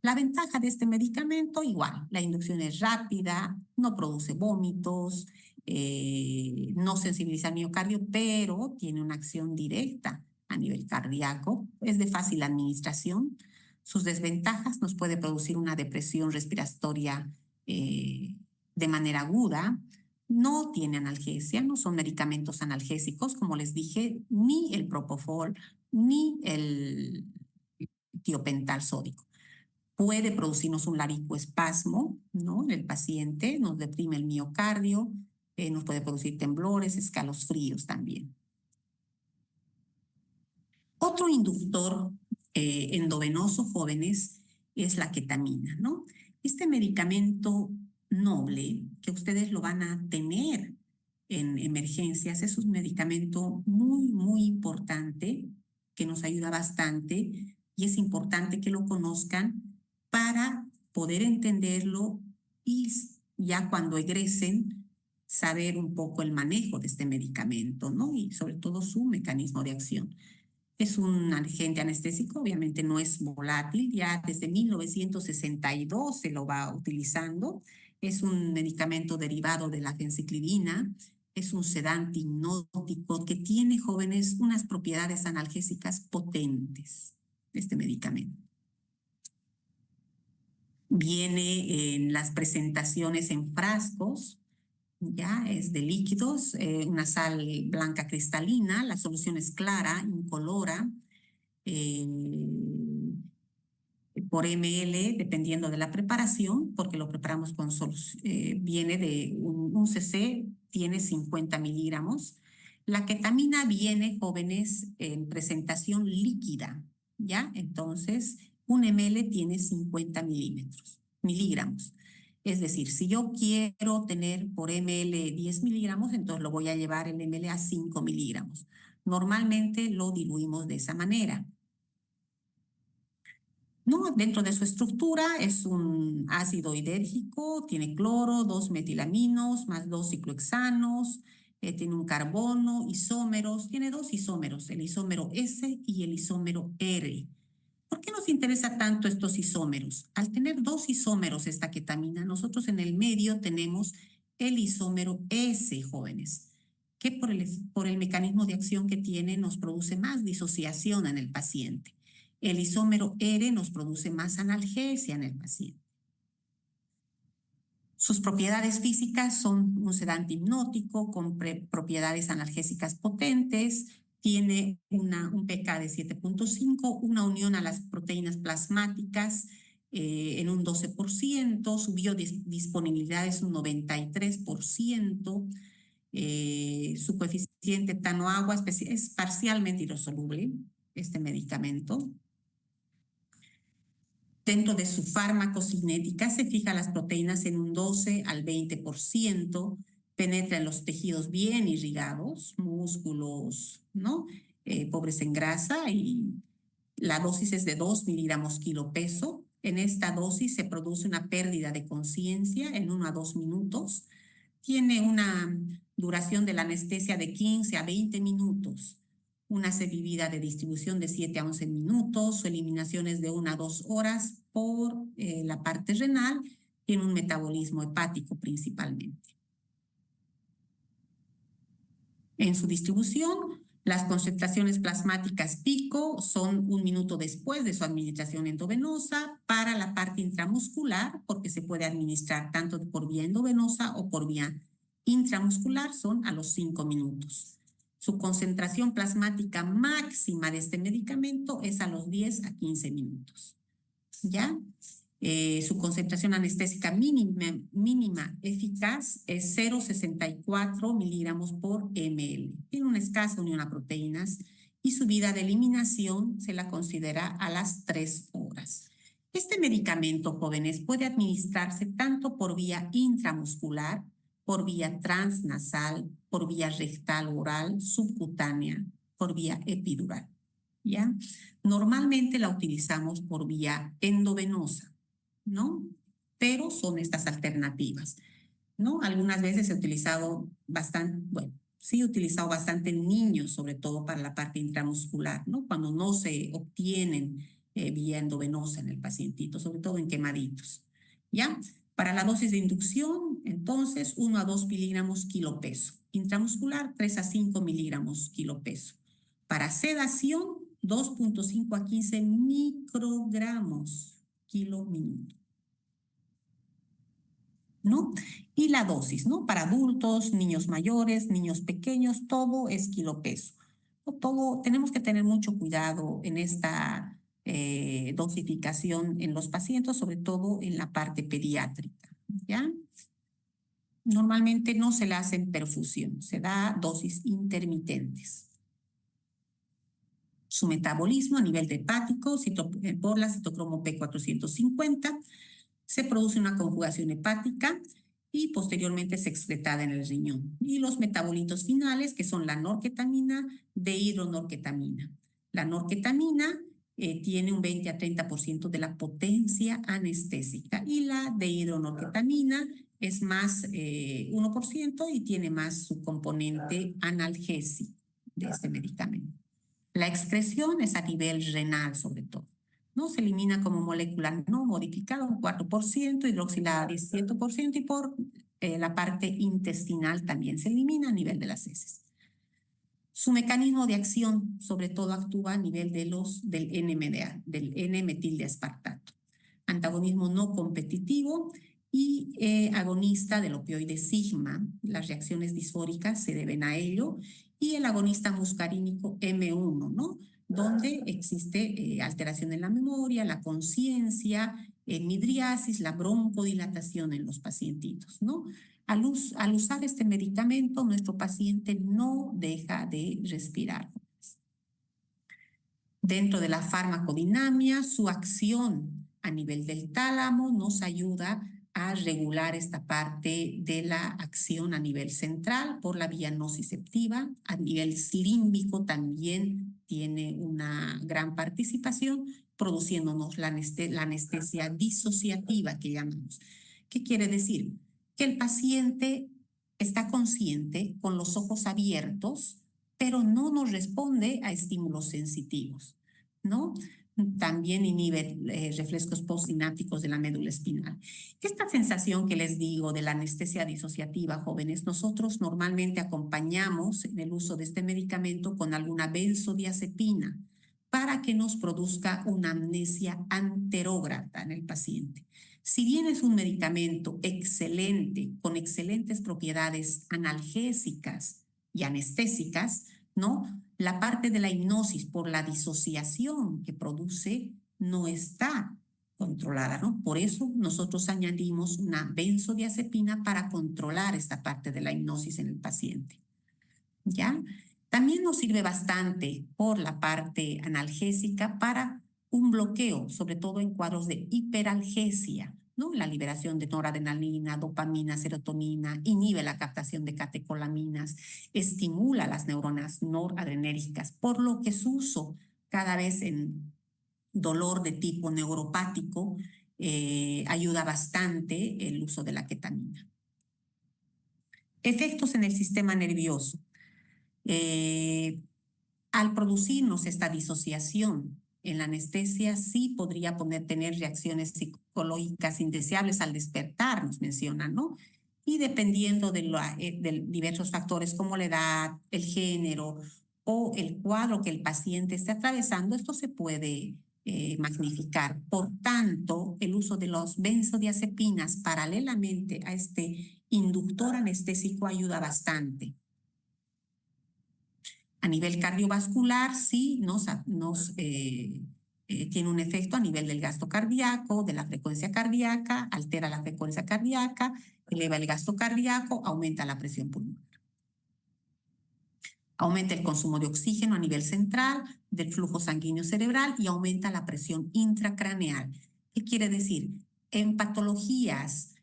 La ventaja de este medicamento, igual, la inducción es rápida, no produce vómitos, no sensibiliza al miocardio, pero tiene una acción directa a nivel cardíaco, es de fácil administración. Sus desventajas: nos puede producir una depresión respiratoria de manera aguda, no tiene analgesia, no son medicamentos analgésicos, como les dije, ni el propofol, ni el tiopental sódico. Puede producirnos un laricoespasmo, ¿no? En el paciente, nos deprime el miocardio, nos puede producir temblores, escalofríos también. Otro inductor endovenoso, jóvenes, es la ketamina, ¿no? Este medicamento noble, que ustedes lo van a tener en emergencias, es un medicamento muy, muy importante, que nos ayuda bastante, y es importante que lo conozcan para poder entenderlo y ya cuando egresen saber un poco el manejo de este medicamento, ¿no? Y sobre todo su mecanismo de acción. Es un agente anestésico, obviamente no es volátil, ya desde 1962 se lo va utilizando. Es un medicamento derivado de la fenciclidina, es un sedante hipnótico que tiene, jóvenes, unas propiedades analgésicas potentes, este medicamento. Viene en las presentaciones en frascos, ya es de líquidos, una sal blanca cristalina, la solución es clara, incolora, por ml, dependiendo de la preparación, porque lo preparamos con viene de un cc, tiene 50 miligramos. La ketamina viene, jóvenes, en presentación líquida, ¿ya? Entonces, un ml tiene 50 miligramos. Es decir, si yo quiero tener por ml 10 miligramos, entonces lo voy a llevar el ml a 5 miligramos. Normalmente lo diluimos de esa manera. ¿No? Dentro de su estructura es un ácido hidérgico, tiene cloro, 2 metilaminos, más 2 ciclohexanos, tiene un carbono, isómeros, tiene 2 isómeros, el isómero S y el isómero R. ¿Por qué nos interesa tanto estos isómeros? Al tener 2 isómeros esta ketamina, nosotros en el medio tenemos el isómero S, jóvenes, que por el mecanismo de acción que tiene nos produce más disociación en el paciente. El isómero R nos produce más analgesia en el paciente. Sus propiedades físicas son un sedante hipnótico con propiedades analgésicas potentes, tiene un pK de 7.5, una unión a las proteínas plasmáticas en un 12%, su biodisponibilidad es un 93%, su coeficiente etano-agua es parcialmente hidrosoluble, este medicamento. Dentro de su farmacocinética se fija las proteínas en un 12 al 20%, penetra en los tejidos bien irrigados, músculos, ¿no? Pobres en grasa, y la dosis es de 2 miligramos kilo peso. En esta dosis se produce una pérdida de conciencia en 1 a 2 minutos. Tiene una duración de la anestesia de 15 a 20 minutos. Una vida de distribución de 7 a 11 minutos, su eliminación es de 1 a 2 horas por la parte renal, tiene un metabolismo hepático principalmente. En su distribución, las concentraciones plasmáticas pico son 1 minuto después de su administración endovenosa. Para la parte intramuscular, porque se puede administrar tanto por vía endovenosa o por vía intramuscular, son a los 5 minutos. Su concentración plasmática máxima de este medicamento es a los 10 a 15 minutos. ¿Ya? Su concentración anestésica mínima eficaz es 0,64 miligramos por ml. Tiene una escasa unión a proteínas y su vida de eliminación se la considera a las 3 horas. Este medicamento, jóvenes, puede administrarse tanto por vía intramuscular, por vía transnasal, por vía rectal oral, subcutánea, por vía epidural, ¿ya? Normalmente la utilizamos por vía endovenosa, ¿no? Pero son estas alternativas, ¿no? Algunas veces he utilizado bastante, bueno, sí he utilizado bastante en niños, sobre todo para la parte intramuscular, ¿no? Cuando no se obtienen vía endovenosa en el pacientito, sobre todo en quemaditos, ¿ya? Para la dosis de inducción, entonces, 1 a 2 miligramos kilo peso. Intramuscular, 3 a 5 miligramos kilo peso. Para sedación, 2.5 a 15 microgramos kilo minuto, ¿no? Y la dosis, ¿no? Para adultos, niños mayores, niños pequeños, todo es kilo peso. Todo, tenemos que tener mucho cuidado en esta dosificación en los pacientes, sobre todo en la parte pediátrica, ¿ya? Normalmente no se le hacen perfusión, se da dosis intermitentes. Su metabolismo a nivel de hepático, por la citocromo P450, se produce una conjugación hepática y posteriormente es excretada en el riñón. Y los metabolitos finales, que son la norketamina, dehidronorketamina. La norketamina tiene un 20 a 30% de la potencia anestésica y la dehidronorketamina es más 1% y tiene más su componente analgésico de este medicamento. La excreción es a nivel renal sobre todo, ¿no? Se elimina como molécula no modificada un 4%, hidroxilada 17% y por la parte intestinal también se elimina a nivel de las heces. Su mecanismo de acción sobre todo actúa a nivel del NMDA, del N-metildeaspartato. Antagonismo no competitivo y agonista del opioide sigma. Las reacciones disfóricas se deben a ello. Y el agonista muscarínico M1, ¿no? Donde existe alteración en la memoria, la conciencia, midriasis, la broncodilatación en los pacientitos, ¿no? Al usar este medicamento, nuestro paciente no deja de respirar. Dentro de la farmacodinamia, su acción a nivel del tálamo nos ayuda a regular esta parte de la acción a nivel central por la vía nociceptiva. A nivel límbico también tiene una gran participación, produciéndonos la anestesia disociativa que llamamos. ¿Qué quiere decir? Que el paciente está consciente con los ojos abiertos, pero no nos responde a estímulos sensitivos, ¿no? También inhibe reflejos postsinápticos de la médula espinal. Esta sensación que les digo de la anestesia disociativa, jóvenes, nosotros normalmente acompañamos en el uso de este medicamento con alguna benzodiazepina para que nos produzca una amnesia anterógrada en el paciente. Si bien es un medicamento excelente, con excelentes propiedades analgésicas y anestésicas, ¿no? La parte de la hipnosis por la disociación que produce no está controlada, ¿no? Por eso nosotros añadimos una benzodiazepina para controlar esta parte de la hipnosis en el paciente, ¿ya? También nos sirve bastante por la parte analgésica para un bloqueo, sobre todo en cuadros de hiperalgesia, ¿no? La liberación de noradrenalina, dopamina, serotonina, inhibe la captación de catecolaminas, estimula las neuronas noradrenérgicas, por lo que su uso cada vez en dolor de tipo neuropático ayuda bastante el uso de la ketamina. Efectos en el sistema nervioso. Al producirnos esta disociación en la anestesia, sí podría tener reacciones psicológicas indeseables al despertar, nos mencionan, ¿no? Y dependiendo de diversos factores como la edad, el género o el cuadro que el paciente esté atravesando, esto se puede magnificar. Por tanto, el uso de los benzodiazepinas paralelamente a este inductor anestésico ayuda bastante. A nivel cardiovascular, sí, tiene un efecto a nivel del gasto cardíaco, de la frecuencia cardíaca, altera la frecuencia cardíaca, eleva el gasto cardíaco, aumenta la presión pulmonar. Aumenta el consumo de oxígeno a nivel central, del flujo sanguíneo cerebral y aumenta la presión intracraneal. ¿Qué quiere decir? En patologías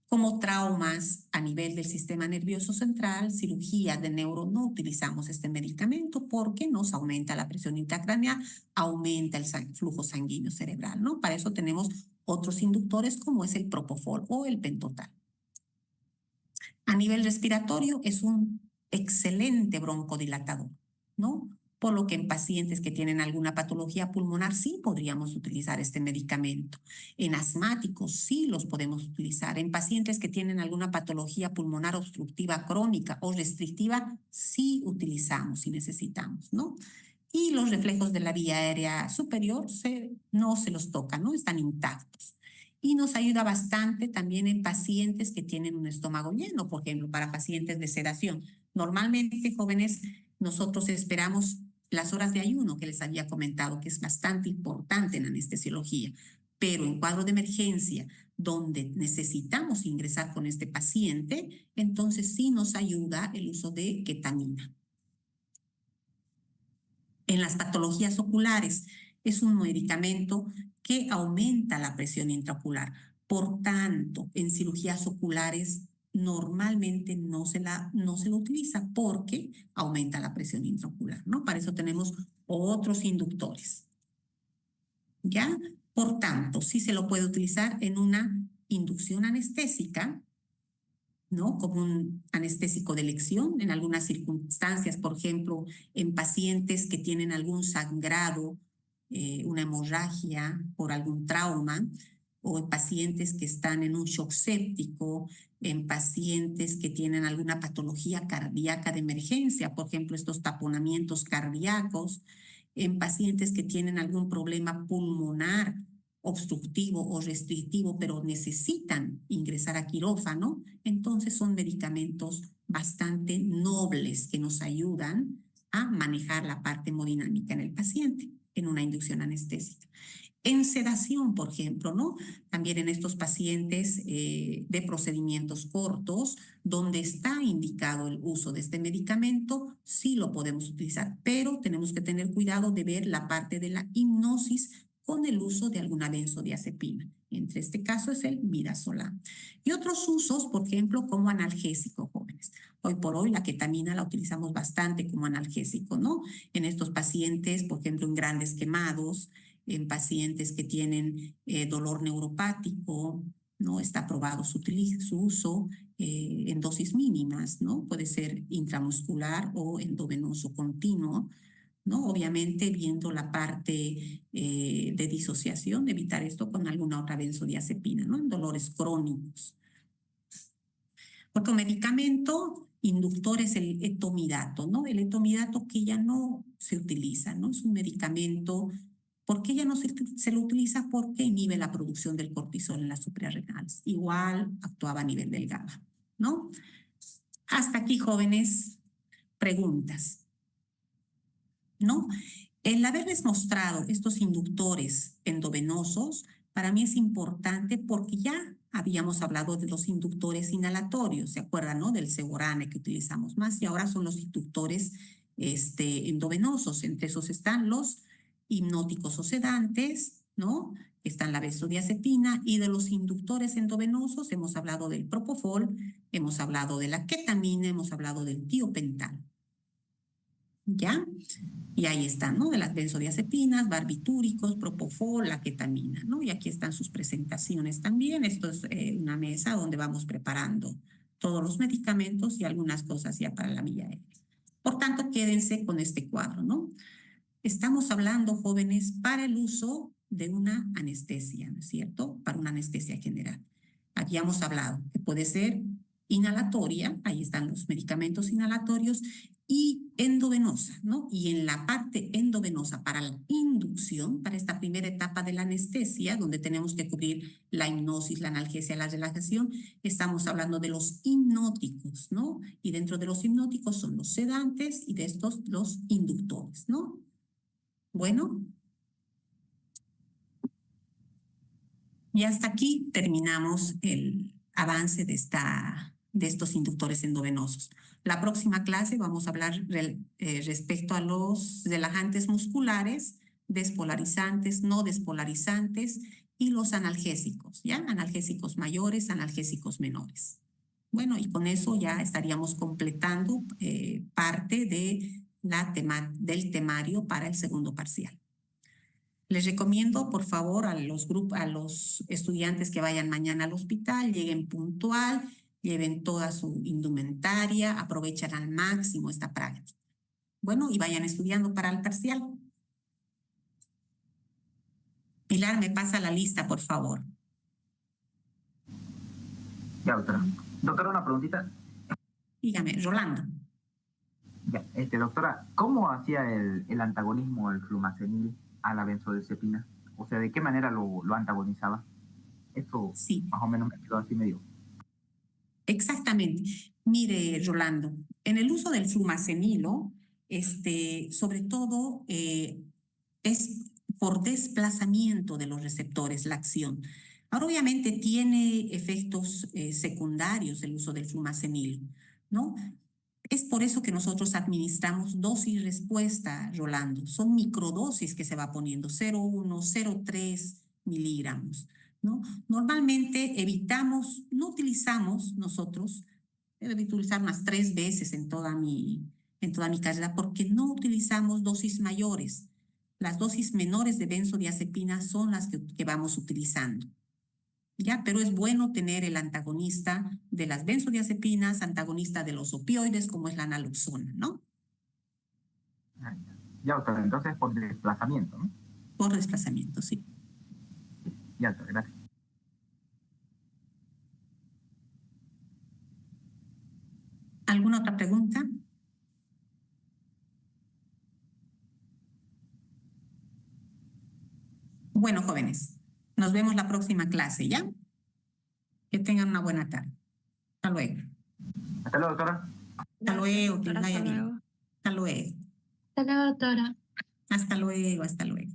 como traumas a nivel del sistema nervioso central, cirugía de neuro, no utilizamos este medicamento porque nos aumenta la presión intracraneal, aumenta el flujo sanguíneo cerebral, ¿no? Para eso tenemos otros inductores como es el propofol o el pentotal. A nivel respiratorio es un excelente broncodilatador, ¿no? Por lo que en pacientes que tienen alguna patología pulmonar sí podríamos utilizar este medicamento. En asmáticos sí los podemos utilizar. En pacientes que tienen alguna patología pulmonar obstructiva crónica o restrictiva sí utilizamos y necesitamos, ¿no? Y los reflejos de la vía aérea superior no se los toca, ¿no? Están intactos. Y nos ayuda bastante también en pacientes que tienen un estómago lleno, por ejemplo, para pacientes de sedación. Normalmente, jóvenes, nosotros esperamos las horas de ayuno que les había comentado, que es bastante importante en anestesiología, pero en cuadro de emergencia, donde necesitamos ingresar con este paciente, entonces sí nos ayuda el uso de ketamina. En las patologías oculares, es un medicamento que aumenta la presión intraocular. Por tanto, en cirugías oculares normalmente no se lo utiliza porque aumenta la presión intraocular, ¿no? Para eso tenemos otros inductores, ¿ya? Por tanto, sí se lo puede utilizar en una inducción anestésica, ¿no? Como un anestésico de elección en algunas circunstancias, por ejemplo, en pacientes que tienen algún sangrado, una hemorragia por algún trauma, o en pacientes que están en un shock séptico, en pacientes que tienen alguna patología cardíaca de emergencia, por ejemplo, estos taponamientos cardíacos, en pacientes que tienen algún problema pulmonar obstructivo o restrictivo, pero necesitan ingresar a quirófano, entonces son medicamentos bastante nobles que nos ayudan a manejar la parte hemodinámica en el paciente en una inducción anestésica. En sedación, por ejemplo, ¿no? También en estos pacientes de procedimientos cortos, donde está indicado el uso de este medicamento, sí lo podemos utilizar, pero tenemos que tener cuidado de ver la parte de la hipnosis con el uso de alguna benzodiazepina. Entre este caso es el midazolam. Y otros usos, por ejemplo, como analgésico, jóvenes. Hoy por hoy la ketamina la utilizamos bastante como analgésico, ¿no? En estos pacientes, por ejemplo, en grandes quemados, en pacientes que tienen dolor neuropático, ¿no? Está probado su uso en dosis mínimas, ¿no? Puede ser intramuscular o endovenoso continuo, ¿no? Obviamente viendo la parte de disociación, evitar esto con alguna otra benzodiazepina, ¿no? En dolores crónicos. Otro medicamento inductor es el etomidato, ¿no? El etomidato que ya no se utiliza, ¿no? Es un medicamento. ¿Por qué ya no se lo utiliza? Porque inhibe la producción del cortisol en las suprarrenales. Igual actuaba a nivel del GABA, ¿no? Hasta aquí, jóvenes, preguntas, ¿no? El haberles mostrado estos inductores endovenosos, para mí es importante porque ya habíamos hablado de los inductores inhalatorios, ¿se acuerdan, no? Del Segorane que utilizamos más, y ahora son los inductores endovenosos. Entre esos están los hipnóticos o sedantes, ¿no? Están la benzodiazepina, y de los inductores endovenosos hemos hablado del propofol, hemos hablado de la ketamina, hemos hablado del tiopental. ¿Ya? Y ahí están, ¿no? De las benzodiazepinas, barbitúricos, propofol, la ketamina, ¿no? Y aquí están sus presentaciones también. Esto es una mesa donde vamos preparando todos los medicamentos y algunas cosas ya para la milla aérea. Por tanto, quédense con este cuadro, ¿no? Estamos hablando, jóvenes, para el uso de una anestesia, ¿no es cierto? Para una anestesia general. Aquí hemos hablado que puede ser inhalatoria, ahí están los medicamentos inhalatorios, y endovenosa, ¿no? Y en la parte endovenosa para la inducción, para esta primera etapa de la anestesia, donde tenemos que cubrir la hipnosis, la analgesia, la relajación, estamos hablando de los hipnóticos, ¿no? Y dentro de los hipnóticos son los sedantes y de estos los inductores, ¿no? Bueno, y hasta aquí terminamos el avance de estos inductores endovenosos. La próxima clase vamos a hablar respecto a los relajantes musculares, despolarizantes, no despolarizantes y los analgésicos, ¿ya? Analgésicos mayores, analgésicos menores. Bueno, y con eso ya estaríamos completando parte de del temario para el segundo parcial. Les recomiendo, por favor, a los estudiantes que vayan mañana al hospital, lleguen puntual, lleven toda su indumentaria, aprovechen al máximo esta práctica. Bueno, y vayan estudiando para el parcial. Pilar, me pasa la lista, por favor. Ya, doctora. Doctora, una preguntita. Dígame, Rolando. Ya, doctora, ¿cómo hacía el antagonismo del flumazenil a la benzodiazepina? O sea, ¿de qué manera lo antagonizaba? Esto sí, más o menos me quedó así medio. Exactamente. Mire, Rolando, en el uso del flumazenilo, sobre todo es por desplazamiento de los receptores la acción. Ahora, obviamente, tiene efectos secundarios el uso del flumazenilo, ¿no? Es por eso que nosotros administramos dosis respuesta, Rolando. Son microdosis que se va poniendo, 0,1, 0,3 miligramos, ¿no? Normalmente evitamos, no utilizamos nosotros, debo utilizar unas 3 veces en toda mi carrera, porque no utilizamos dosis mayores. Las dosis menores de benzodiazepina son las que vamos utilizando. ¿Ya? Pero es bueno tener el antagonista de las benzodiazepinas, antagonista de los opioides, como es la naloxona, ¿no? Ya, doctora, entonces por desplazamiento, ¿no? Por desplazamiento, sí. Ya, doctora, gracias. ¿Alguna otra pregunta? Bueno, jóvenes, Nos vemos la próxima clase, ¿ya? Que tengan una buena tarde. Hasta luego. Hasta luego, doctora. Hasta luego, que les vaya bien. Hasta luego. Hasta luego, doctora. Hasta luego, hasta luego.